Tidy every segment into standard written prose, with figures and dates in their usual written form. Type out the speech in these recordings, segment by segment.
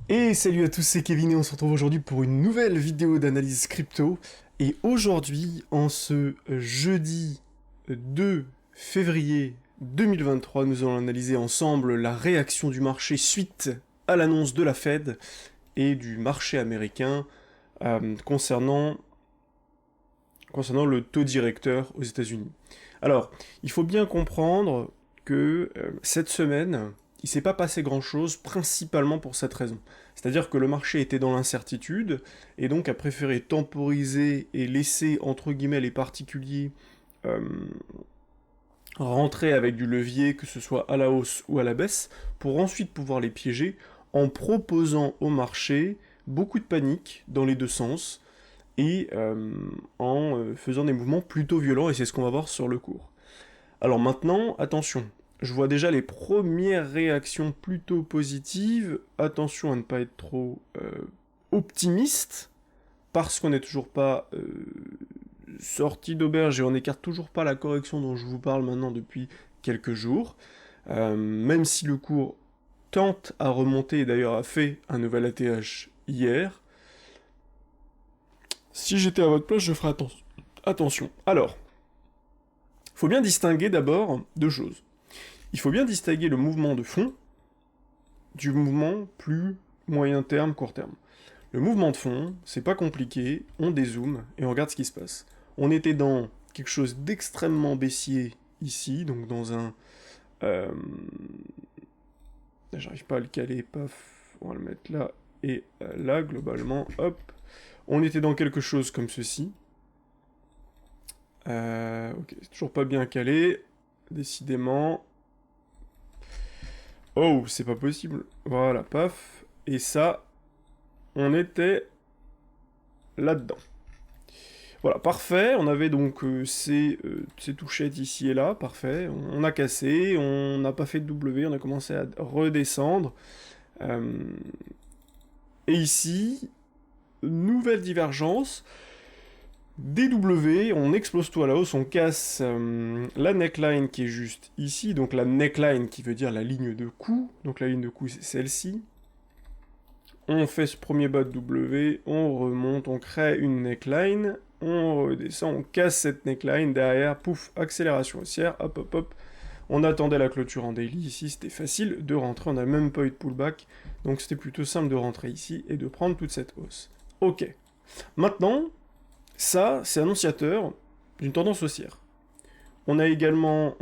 Et salut à tous, c'est Kevin et on se retrouve aujourd'hui pour une nouvelle vidéo d'analyse crypto. Et aujourd'hui, en ce jeudi 2 février 2023, nous allons analyser ensemble la réaction du marché suite à l'annonce de la Fed et du marché américain concernant le taux directeur aux États-Unis. Alors, il faut bien comprendre que cette semaine, il s'est pas passé grand-chose, principalement pour cette raison. C'est-à-dire que le marché était dans l'incertitude, et donc a préféré temporiser et laisser, entre guillemets, les particuliers euh, rentrer avec du levier, que ce soit à la hausse ou à la baisse, pour ensuite pouvoir les piéger en proposant au marché beaucoup de panique dans les deux sens, et en faisant des mouvements plutôt violents, et c'est ce qu'on va voir sur le cours. Alors maintenant, attention, je vois déjà les premières réactions plutôt positives, attention à ne pas être trop optimiste, parce qu'on n'est toujours pas sorti d'auberge et on n'écarte toujours pas la correction dont je vous parle maintenant depuis quelques jours, même si le cours tente à remonter, et d'ailleurs a fait un nouvel ATH hier. Si j'étais à votre place, je ferais attention. Alors, il faut bien distinguer d'abord deux choses. Il faut bien distinguer le mouvement de fond du mouvement plus moyen terme, court terme. Le mouvement de fond, c'est pas compliqué, on dézoome et on regarde ce qui se passe. On était dans quelque chose d'extrêmement baissier ici, donc dans un... euh, J'arrive pas à le caler, paf, on va le mettre là, et là, globalement, hop. On était dans quelque chose comme ceci. Ok, c'est toujours pas bien calé, décidément. Oh, c'est pas possible. Voilà, paf. Et ça, on était là-dedans. Voilà, parfait. On avait donc ces touchettes ici et là, parfait. On a cassé, on n'a pas fait de W, on a commencé à redescendre. Euh, et ici, nouvelle divergence. DW, on explose tout à la hausse, on casse la neckline qui est juste ici, donc la neckline qui veut dire la ligne de coup, donc la ligne de coup c'est celle-ci. On fait ce premier bas de W, on remonte, on crée une neckline, on redescend, on casse cette neckline, derrière, pouf, accélération haussière, hop hop hop. On attendait la clôture en daily ici, c'était facile de rentrer, on n'a même pas eu de pullback, donc c'était plutôt simple de rentrer ici et de prendre toute cette hausse. Ok. Maintenant, ça, c'est annonciateur d'une tendance haussière. On a également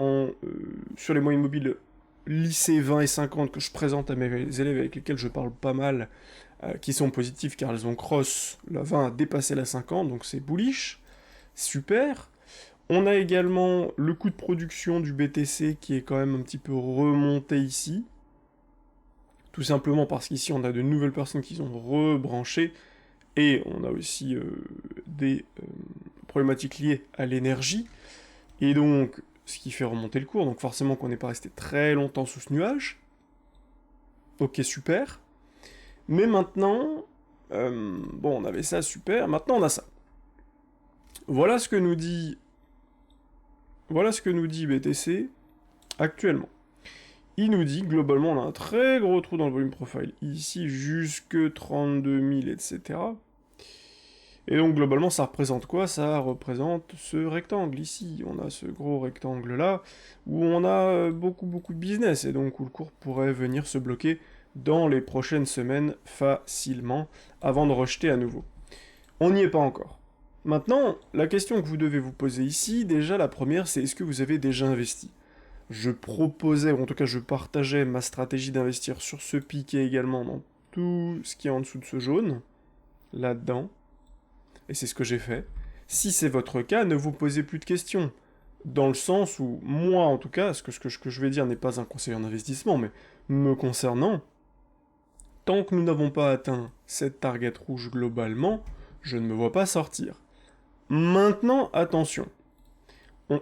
sur les moyennes mobiles lycée 20 et 50 que je présente à mes élèves avec lesquels je parle pas mal, qui sont positifs car elles ont cross, la 20 a dépassé la 50, donc c'est bullish, super. On a également le coût de production du BTC qui est quand même un petit peu remonté ici, tout simplement parce qu'ici on a de nouvelles personnes qui sont rebranchées, et on a aussi des problématiques liées à l'énergie, et donc ce qui fait remonter le cours, donc forcément qu'on n'est pas resté très longtemps sous ce nuage. Ok, super. Mais maintenant, bon, on avait ça, super, maintenant on a ça. Voilà ce que nous dit, voilà ce que nous dit BTC actuellement. Il nous dit, globalement, on a un très gros trou dans le volume profile, ici jusque 32 000, etc. Et donc, globalement, ça représente quoi? Ça représente ce rectangle, ici. On a ce gros rectangle-là, où on a beaucoup, beaucoup de business, et donc où le cours pourrait venir se bloquer dans les prochaines semaines facilement, avant de rejeter à nouveau. On n'y est pas encore. Maintenant, la question que vous devez vous poser ici, déjà la première, c'est est-ce que vous avez déjà investi? Je proposais, ou en tout cas je partageais ma stratégie d'investir sur ce pic et également dans tout ce qui est en dessous de ce jaune, là-dedans, et c'est ce que j'ai fait. Si c'est votre cas, ne vous posez plus de questions. Dans le sens où, moi en tout cas, ce que je vais dire n'est pas un conseil en investissement, mais me concernant, tant que nous n'avons pas atteint cette target rouge globalement, je ne me vois pas sortir. Maintenant, attention.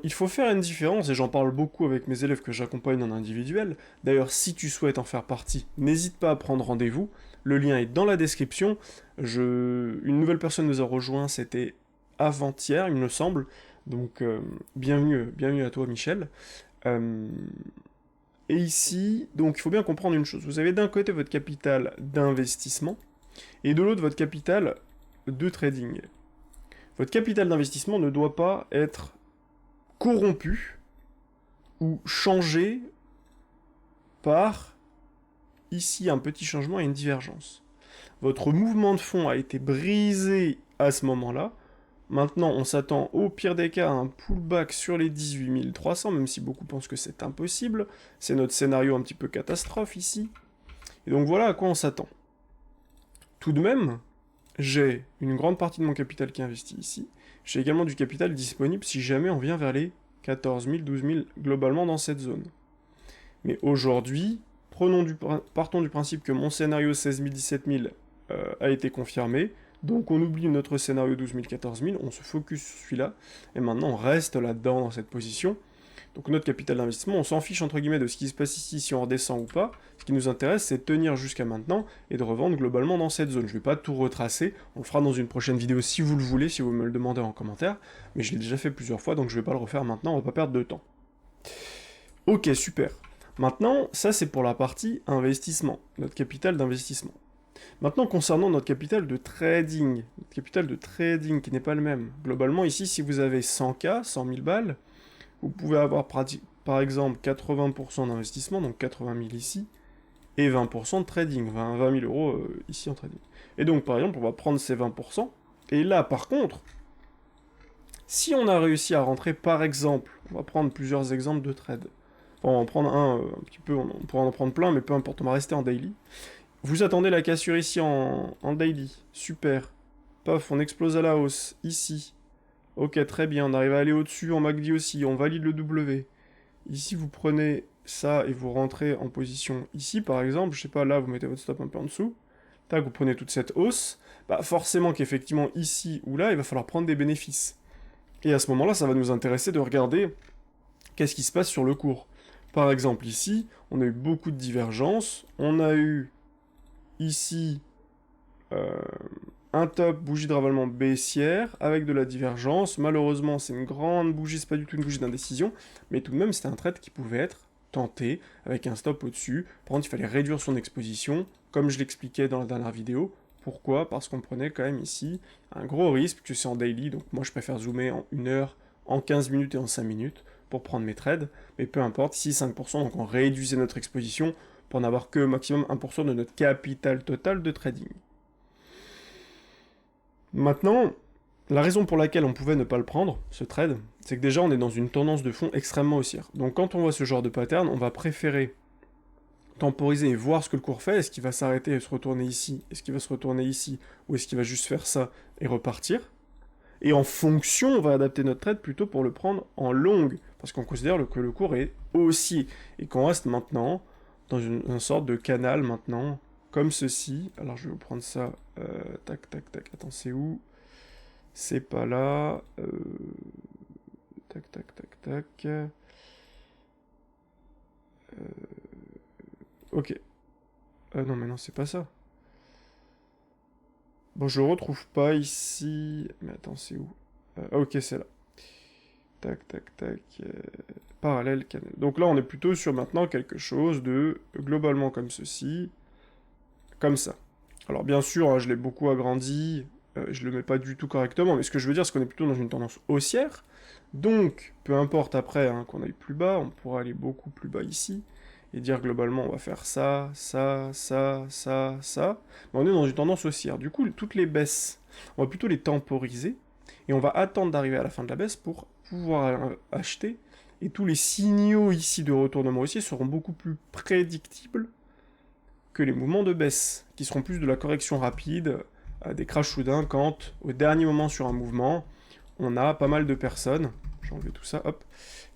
Il faut faire une différence, et j'en parle beaucoup avec mes élèves que j'accompagne en individuel. D'ailleurs, si tu souhaites en faire partie, n'hésite pas à prendre rendez-vous. Le lien est dans la description. Une nouvelle personne nous a rejoint, c'était avant-hier, il me semble. Donc, bienvenue à toi, Michel. Euh, Et ici, donc il faut bien comprendre une chose. Vous avez d'un côté votre capital d'investissement, et de l'autre votre capital de trading. Votre capital d'investissement ne doit pas être corrompu ou changé par, ici, un petit changement et une divergence. Votre mouvement de fond a été brisé à ce moment-là. Maintenant, on s'attend au pire des cas à un pullback sur les 18 300, même si beaucoup pensent que c'est impossible. C'est notre scénario un petit peu catastrophe ici. Et donc voilà à quoi on s'attend. Tout de même, j'ai une grande partie de mon capital qui est investi ici. J'ai également du capital disponible si jamais on vient vers les 14 000, 12 000 globalement dans cette zone. Mais aujourd'hui, partons du principe que mon scénario 16 000, 17 000 a été confirmé. Donc on oublie notre scénario 12 000, 14 000, on se focus sur celui-là. Et maintenant on reste là-dedans dans cette position. Donc notre capital d'investissement, on s'en fiche entre guillemets de ce qui se passe ici, si on redescend ou pas. Ce qui nous intéresse, c'est de tenir jusqu'à maintenant et de revendre globalement dans cette zone. Je ne vais pas tout retracer, on le fera dans une prochaine vidéo si vous le voulez, si vous me le demandez en commentaire. Mais je l'ai déjà fait plusieurs fois, donc je ne vais pas le refaire maintenant, on va pas perdre de temps. Ok, super. Maintenant, ça c'est pour la partie investissement, notre capital d'investissement. Maintenant, concernant notre capital de trading qui n'est pas le même. Globalement, ici, si vous avez 100K, 100 000 balles, vous pouvez avoir par exemple 80% d'investissement, donc 80 000 ici, et 20% de trading, 20 000 euros ici en trading. Et donc, par exemple, on va prendre ces 20%, et là, par contre, si on a réussi à rentrer, par exemple, on va prendre plusieurs exemples de trades. Enfin, on va en prendre un petit peu, on pourra en prendre plein, mais peu importe, on va rester en daily. Vous attendez la cassure ici en daily, super. Paf, on explose à la hausse, ici. Ok, très bien, on arrive à aller au-dessus en MACD aussi, on valide le W. Ici, vous prenez ça et vous rentrez en position ici, par exemple, je sais pas, là, vous mettez votre stop un peu en dessous. Tac, vous prenez toute cette hausse. Bah, forcément qu'effectivement, ici ou là, il va falloir prendre des bénéfices. Et à ce moment-là, ça va nous intéresser de regarder qu'est-ce qui se passe sur le cours. Par exemple, ici, on a eu beaucoup de divergences, on a eu ici un top bougie de ravalement baissière avec de la divergence. Malheureusement, c'est une grande bougie, c'est pas du tout une bougie d'indécision, mais tout de même, c'était un trade qui pouvait être tenté avec un stop au-dessus. Par contre, il fallait réduire son exposition, comme je l'expliquais dans la dernière vidéo. Pourquoi? Parce qu'on prenait quand même ici un gros risque, puisque c'est en daily, donc moi je préfère zoomer en 1 heure, en 15 minutes et en 5 minutes pour prendre mes trades, mais peu importe, ici 5%, donc on réduisait notre exposition pour n'avoir que maximum 1% de notre capital total de trading. Maintenant, la raison pour laquelle on pouvait ne pas le prendre, ce trade, c'est que déjà on est dans une tendance de fond extrêmement haussière. Donc quand on voit ce genre de pattern, on va préférer temporiser et voir ce que le cours fait. Est-ce qu'il va s'arrêter et se retourner ici? Est-ce qu'il va se retourner ici? Ou est-ce qu'il va juste faire ça et repartir? Et en fonction, on va adapter notre trade plutôt pour le prendre en longue, parce qu'on considère que le cours est haussier, et qu'on reste maintenant dans une sorte de canal maintenant, comme ceci. Alors je vais vous prendre ça, tac, tac, tac, attends, c'est où? C'est pas là, tac, tac, tac, tac, ok, non mais non, c'est pas ça. Bon, je retrouve pas ici, mais attends, c'est où? Ok, c'est là. Tac, tac, tac, parallèle canal. Donc là, on est plutôt sur maintenant quelque chose de globalement comme ceci, comme ça. Alors bien sûr, hein, je l'ai beaucoup agrandi, je le mets pas du tout correctement, mais ce que je veux dire, c'est qu'on est plutôt dans une tendance haussière. Donc, peu importe après hein, qu'on aille plus bas, on pourra aller beaucoup plus bas ici, et dire globalement, on va faire ça, ça, ça, ça, ça. Mais on est dans une tendance haussière. Du coup, toutes les baisses, on va plutôt les temporiser, et on va attendre d'arriver à la fin de la baisse pour pouvoir acheter, et tous les signaux ici de retournement haussier seront beaucoup plus prédictibles que les mouvements de baisse, qui seront plus de la correction rapide, des crashs soudains, quand, au dernier moment sur un mouvement, on a pas mal de personnes, je vais enlever tout ça, hop,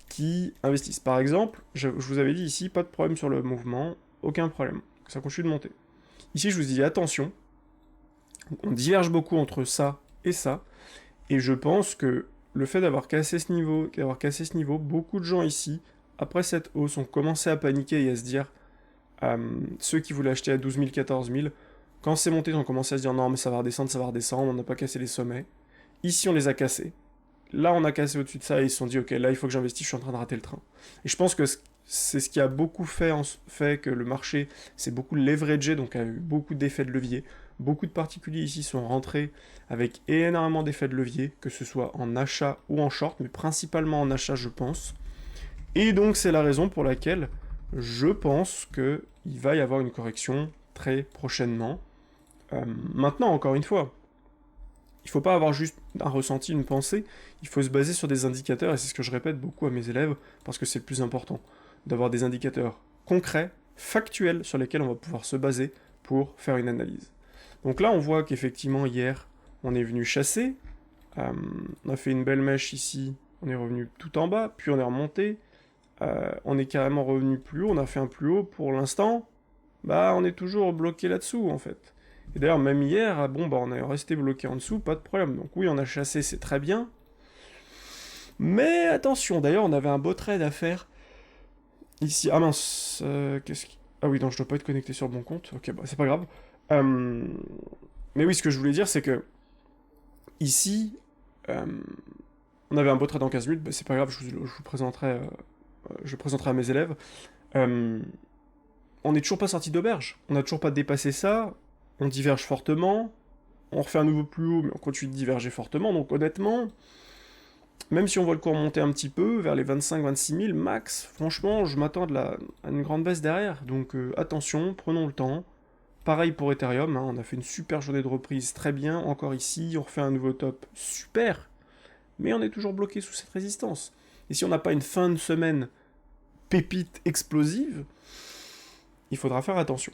qui investissent. Par exemple, je vous avais dit ici, pas de problème sur le mouvement, aucun problème, ça continue de monter. Ici, je vous dis attention, on diverge beaucoup entre ça, et je pense que le fait d'avoir cassé ce niveau, beaucoup de gens ici, après cette hausse, ont commencé à paniquer et à se dire, ceux qui voulaient acheter à 12 000, 14 000, quand c'est monté, ils ont commencé à se dire non mais ça va redescendre, on n'a pas cassé les sommets. Ici on les a cassés. Là on a cassé au-dessus de ça et ils se sont dit ok là il faut que j'investisse, je suis en train de rater le train. Et je pense que c'est ce qui a beaucoup fait que le marché s'est beaucoup leveragé, donc a eu beaucoup d'effets de levier. Beaucoup de particuliers ici sont rentrés avec énormément d'effets de levier, que ce soit en achat ou en short, mais principalement en achat, je pense. Et donc, c'est la raison pour laquelle je pense qu'il va y avoir une correction très prochainement. Maintenant, encore une fois, il ne faut pas avoir juste un ressenti, une pensée, il faut se baser sur des indicateurs, et c'est ce que je répète beaucoup à mes élèves, parce que c'est le plus important, d'avoir des indicateurs concrets, factuels, sur lesquels on va pouvoir se baser pour faire une analyse. Donc là, on voit qu'effectivement, hier, on est venu chasser, on a fait une belle mèche ici, on est revenu tout en bas, puis on est remonté, on est carrément revenu plus haut, on a fait un plus haut, pour l'instant, bah on est toujours bloqué là-dessous, en fait. Et d'ailleurs, même hier, bon, bah, on est resté bloqué en dessous, pas de problème. Donc oui, on a chassé, c'est très bien. Mais attention, d'ailleurs, on avait un beau trade à faire. Ici, ah mince, qu'est-ce qui... Ah oui, non, je dois pas être connecté sur le bon compte. Ok, bah, c'est pas grave. Mais oui, ce que je voulais dire, c'est que... Ici, on avait un beau trade en 15 minutes, bah, c'est pas grave, je vous présenterai... je présenterai à mes élèves. On n'est toujours pas sorti d'auberge. On n'a toujours pas dépassé ça. On diverge fortement, on refait un nouveau plus haut, mais on continue de diverger fortement, donc honnêtement, même si on voit le cours monter un petit peu, vers les 25-26 000 max, franchement, je m'attends à une grande baisse derrière, donc attention, prenons le temps. Pareil pour Ethereum, hein, on a fait une super journée de reprise, très bien, encore ici, on refait un nouveau top, super, mais on est toujours bloqué sous cette résistance. Et si on n'a pas une fin de semaine pépite explosive, il faudra faire attention.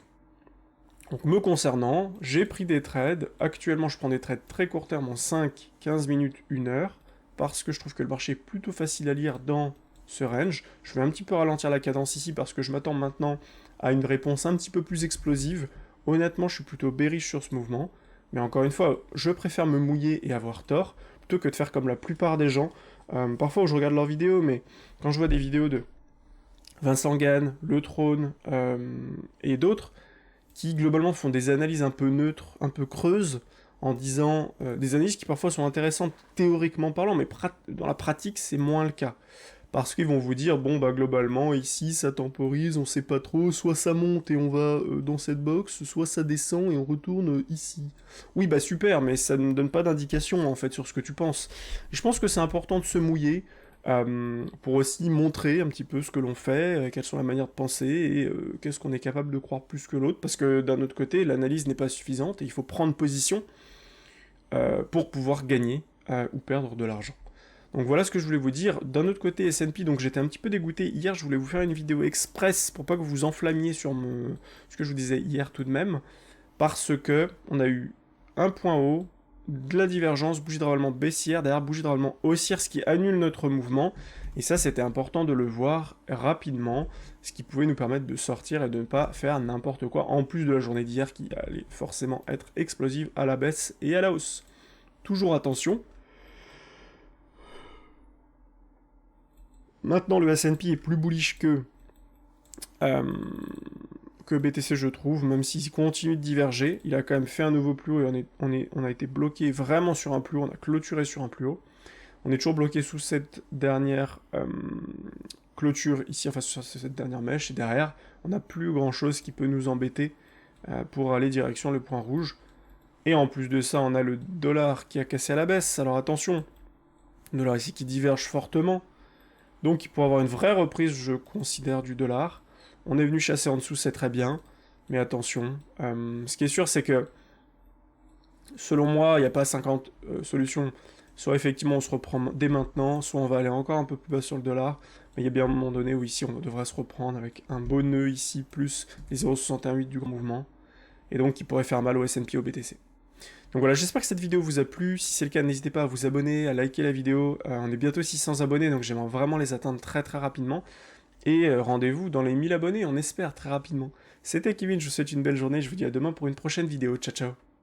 Donc me concernant, j'ai pris des trades, actuellement je prends des trades très court terme en 5, 15 minutes, 1 heure, parce que je trouve que le marché est plutôt facile à lire dans ce range. Je vais un petit peu ralentir la cadence ici parce que je m'attends maintenant à une réponse un petit peu plus explosive. Honnêtement, je suis plutôt bearish sur ce mouvement, mais encore une fois, je préfère me mouiller et avoir tort, plutôt que de faire comme la plupart des gens. Parfois je regarde leurs vidéos, mais quand je vois des vidéos de Vincent Gann, Le Trône et d'autres, qui globalement font des analyses un peu neutres, un peu creuses, en disant des analyses qui parfois sont intéressantes théoriquement parlant, mais dans la pratique c'est moins le cas. Parce qu'ils vont vous dire, bon bah globalement ici ça temporise, on sait pas trop, soit ça monte et on va dans cette box, soit ça descend et on retourne ici. Oui bah super, mais ça ne donne pas d'indication en fait sur ce que tu penses. Et je pense que c'est important de se mouiller, pour aussi montrer un petit peu ce que l'on fait, quelles sont les manières de penser, et qu'est-ce qu'on est capable de croire plus que l'autre, parce que d'un autre côté, l'analyse n'est pas suffisante, et il faut prendre position pour pouvoir gagner ou perdre de l'argent. Donc voilà ce que je voulais vous dire. D'un autre côté, S&P, donc j'étais un petit peu dégoûté. Hier, je voulais vous faire une vidéo express pour pas que vous vous enflammiez sur ce que je vous disais hier tout de même, parce que on a eu un point haut, de la divergence, bougie de ravalement baissière, derrière bougie de ravalement haussière, ce qui annule notre mouvement, et ça c'était important de le voir rapidement, ce qui pouvait nous permettre de sortir et de ne pas faire n'importe quoi, en plus de la journée d'hier qui allait forcément être explosive à la baisse et à la hausse. Toujours attention. Maintenant le S&P est plus bullish que BTC je trouve, même s'il continue de diverger, il a quand même fait un nouveau plus haut et on a été bloqué vraiment sur un plus haut, on a clôturé sur un plus haut. On est toujours bloqué sous cette dernière clôture ici, enfin sur cette dernière mèche, et derrière, on n'a plus grand chose qui peut nous embêter pour aller direction le point rouge. Et en plus de ça, on a le dollar qui a cassé à la baisse, alors attention, le dollar ici qui diverge fortement, donc il pourrait avoir une vraie reprise, je considère, du dollar. On est venu chasser en dessous, c'est très bien, mais attention. Ce qui est sûr, c'est que, selon moi, il n'y a pas 50 solutions. Soit effectivement on se reprend dès maintenant, soit on va aller encore un peu plus bas sur le dollar, mais il y a bien un moment donné où ici on devrait se reprendre avec un beau nœud ici, plus les 0,68 du grand mouvement, et donc qui pourrait faire mal au S&P, au BTC. Donc voilà, j'espère que cette vidéo vous a plu. Si c'est le cas, n'hésitez pas à vous abonner, à liker la vidéo. On est bientôt 600 abonnés, donc j'aimerais vraiment les atteindre très très rapidement. Et rendez-vous dans les 1000 abonnés, on espère très rapidement. C'était Kevin, je vous souhaite une belle journée, je vous dis à demain pour une prochaine vidéo. Ciao ciao.